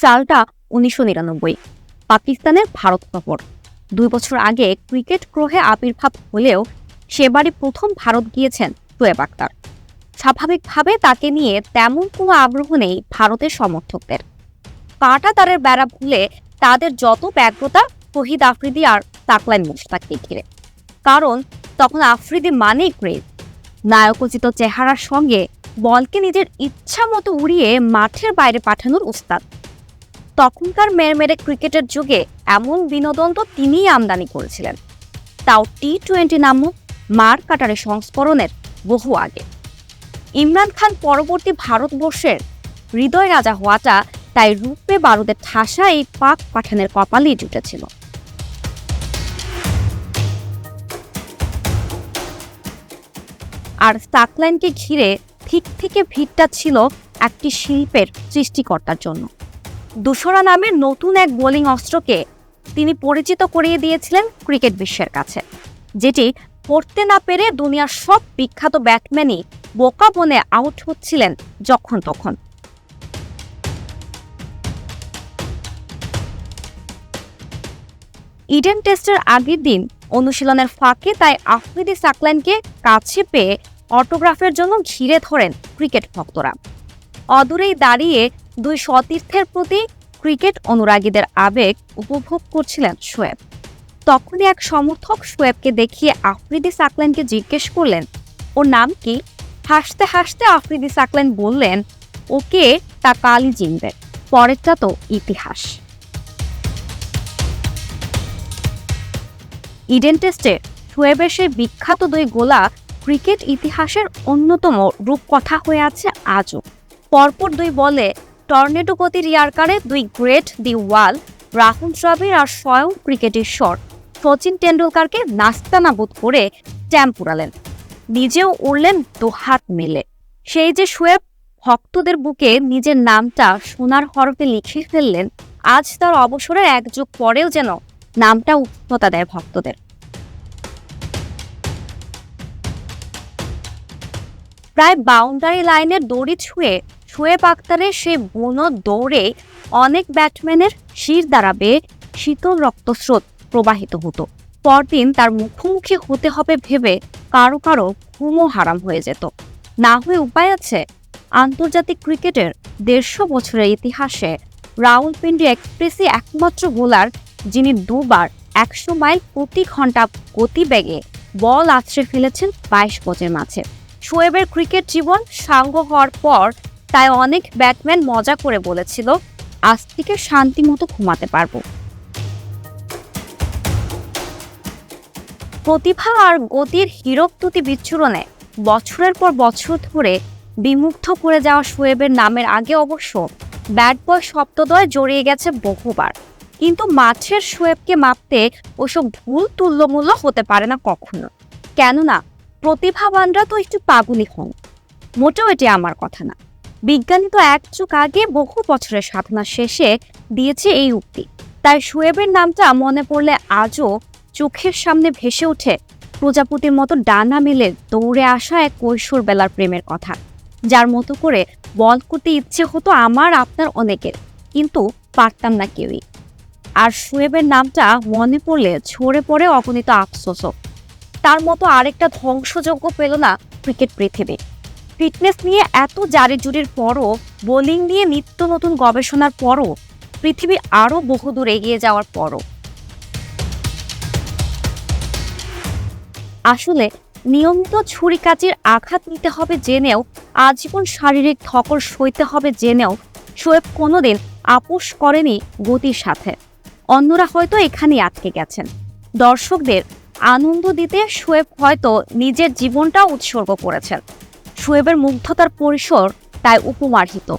সালটা 1999। পাকিস্তানের ভারত সফর। 2 বছর আগে ক্রিকেট গ্রহে আবির্ভাব হলেও সেবারই প্রথম ভারত গিয়েছেন শোয়েব আখতার। স্বাভাবিকভাবে তাকে নিয়ে তেমন কোনো আগ্রহ নেই ভারতের সমর্থকদের। কাঁটাতারের বেড়া ভুলে তাদের যত ব্যগ্রতা শহীদ আফ্রিদি আর সাকলাইন মুশতাককে ঘিরে। কারণ তখন আফ্রিদি মানেই ক্রেজ, নায়কোচিত চেহারার সঙ্গে বলকে নিজের ইচ্ছা মতো উড়িয়ে মাঠের বাইরে পাঠানোর উস্তাদ। তখনকার মেরমেরে ক্রিকেটের যুগে এমন বিনোদন তো তিনিই আমদানি করেছিলেন, তাও টি-20 নামক মার কাটারে সংস্করণের বহু আগে। ইমরান খান পরবর্তী ভারতবর্ষের হৃদয় রাজা হওয়াটা তাই রূপে বারুদের ঠাসা এই পাক পাঠানের কপালেই জুটেছিল। আর সাকলাইনকে ঘিরে ঠিক থেকে ভিড়টা ছিল একটি শিল্পের সৃষ্টিকর্তার জন্য। দুশরা নামের নতুন এক বোলিং অস্ত্রকে তিনি পরিচিত করিয়ে দিয়েছিলেন ক্রিকেট বিশ্বের কাছে, যেটি পড়তে না পেরে দুনিয়ার সব বিখ্যাত ব্যাটম্যানই বোকা বনে আউট হচ্ছিলেন যখন তখন। ইডেন টেস্টের আগের দিন অনুশীলনের ফাঁকে তাই আফ্রিদি সাকলাইনকে কাছে পেয়ে অটোগ্রাফের জন্য ঘিরে ধরেন ক্রিকেট ভক্তরা। অদূরেই দাঁড়িয়ে দুই সতীর্থের প্রতি ক্রিকেট অনুরাগীদের আবেগ উপভোগ করছিলেন শোয়েব। তখনই এক সমর্থক শোয়েবকে দেখিয়ে আফ্রিদি সাকলাইনকে জিজ্ঞেস করলেন ওর নাম কি। হাসতে হাসতে আফ্রিদি সাকলাইন বললেন, ওকে তা কালই চিনবে, পরেরটা তো ইতিহাস। ইডেন টেস্টে শোয়েবের সেই বিখ্যাত দুই গোলা ক্রিকেট ইতিহাসের অন্যতম রূপকথা হয়ে আছে আজও। পরপর দুই বলে টর্নেডো গতির ইয়ার্কারে দুই গ্রেট দি ওয়াল রাহুল দ্রাবিড় আর স্বয়ং ক্রিকেট ঈশ্বর সচিন টেন্ডুলকারকে নাস্তানাবুদ করে স্ট্যাম্প উড়ালেন, নিজেও উড়লেন দুহাত মেলে। সেই যে শোয়েব ভক্তদের বুকে নিজের নামটা সোনার হরফে লিখে ফেললেন, আজ তার অবসরের এক যুগ পরেও যেন নামটা উষ্ণতা দেয় ভক্তদের। প্রায় বাউন্ডারি লাইনের দড়ি ছুঁয়ে শোয়েব আখতারের সেই বুনো দৌড়ে অনেক ব্যাটম্যানের শির দ্বারা বেয়ে শীতল রক্তস্রোত প্রবাহিত হতো। পরদিন তার মুখোমুখি হতে হবে ভেবে কারো কারো ঘুমও হারাম হয়ে যেত। না হয়ে উপায় আছে? আন্তর্জাতিক ক্রিকেটের 150 বছরের ইতিহাসে রাওয়ালপিন্ডি এক্সপ্রেসই একমাত্র বোলার যিনি দুবার 100 মাইল প্রতি ঘন্টা গতিবেগে বল আছড়ে ফেলেছেন 22 গজের মাঝে। শোয়েবের ক্রিকেট জীবন সাঙ্গ হওয়ার পর তাই অনেক ব্যাটম্যান মজা করে বলেছিল, আজ থেকে শান্তি মতো ঘুমাতে পারবো। প্রতিভা আর গতির হীরকতুতি বিচ্ছুরণে বছরের পর বছর ধরে বিমুগ্ধ করে যাওয়া শোয়েবের নামের আগে অবশ্য ব্যাট বয় শব্দদ্বয় জড়িয়ে গেছে বহুবার। কিন্তু মাঠের শোয়েবকে মাপতে ওসব ভুল তুল্যমূল্য হতে পারে না কখনো। কেননা প্রতিভাবানরা তো একটু পাগলই হন। মোটেও এটি আমার কথা না, বিজ্ঞানী তো এক যুগ আগে বহু বছরের সাধনা শেষে দিয়েছে এই উক্তি। তাই শোয়েবের নামটা মনে পড়লে আজও চোখের সামনে ভেসে ওঠে প্রজাপতির মতো ডানা মেলে দৌড়ে আসা এক কৈশোর বেলার প্রেমের কথা, যার মতো করে বল করতে ইচ্ছে হতো আমার আপনার অনেকের, কিন্তু পারতাম না কেউই। আর শোয়েবের নামটা মনে পড়লে ঝরে পড়ে অগণিত আফসোসও। তার মতো আরেকটা ধ্বংসযজ্ঞ পেল না ক্রিকেট পৃথিবী। ফিটনেস নিয়ে এত জারিজুরির পরও, বোলিং নিয়ে নিত্য নতুন গবেষণার পরও, পৃথিবী আরও বহুদূর এগিয়ে যাওয়ার পরও। আসলে নিয়মিত ছুরিকাচির আঘাত নিতে হবে জেনেও, আজীবন শারীরিক ধকল সইতে হবে জেনেও শোয়েব কোনোদিন আপোষ করেনি গতির সাথে। অন্যরা হয়তো এখানেই আটকে গেছেন। দর্শকদের আনন্দ দিতে শোয়েব হয়তো নিজের জীবনটাও উৎসর্গ করেছেন। শোয়েবের মুগ্ধতার পরিসর তাই উপমার্হিত।